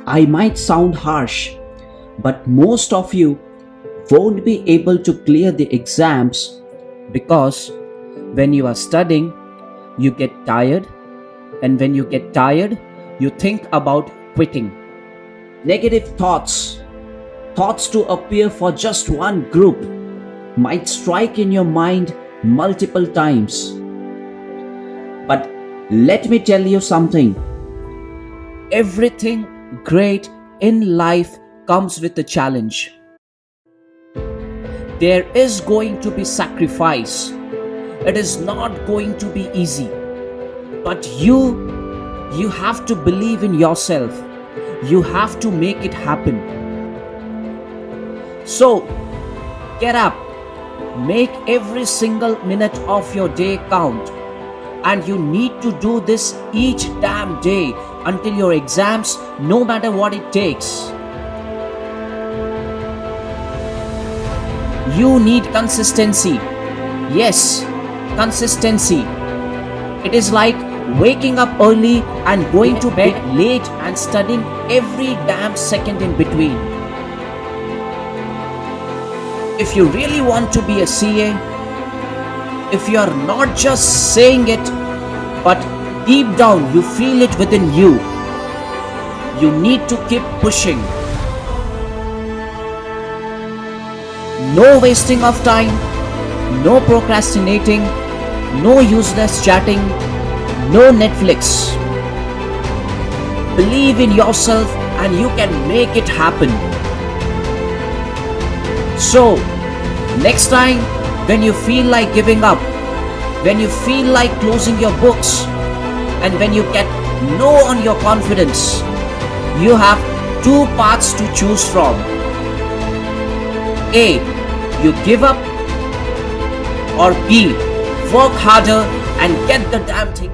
I might sound harsh, but most of you won't be able to clear the exams because when you are studying, you get tired, and when you get tired, you think about quitting. Negative thoughts to appear for just one group, might strike in your mind multiple times. But let me tell you something. Everything great in life comes with a challenge. There is going to be sacrifice. It is not going to be easy. But you have to believe in yourself. You have to make it happen. So, get up. Make every single minute of your day count. And you need to do this each damn day until your exams, no matter what it takes. You need consistency. Yes, consistency. It is like waking up early and going to bed late and studying every damn second in between. If you really want to be a CA, if you are not just saying it, but deep down you feel it within you, you need to keep pushing. No wasting of time, no procrastinating, no useless chatting, no Netflix. Believe in yourself and you can make it happen. So, next time when you feel like giving up, when you feel like closing your books, and when you get low on your confidence, you have two paths to choose from. A, you give up, or B, work harder and get the damn thing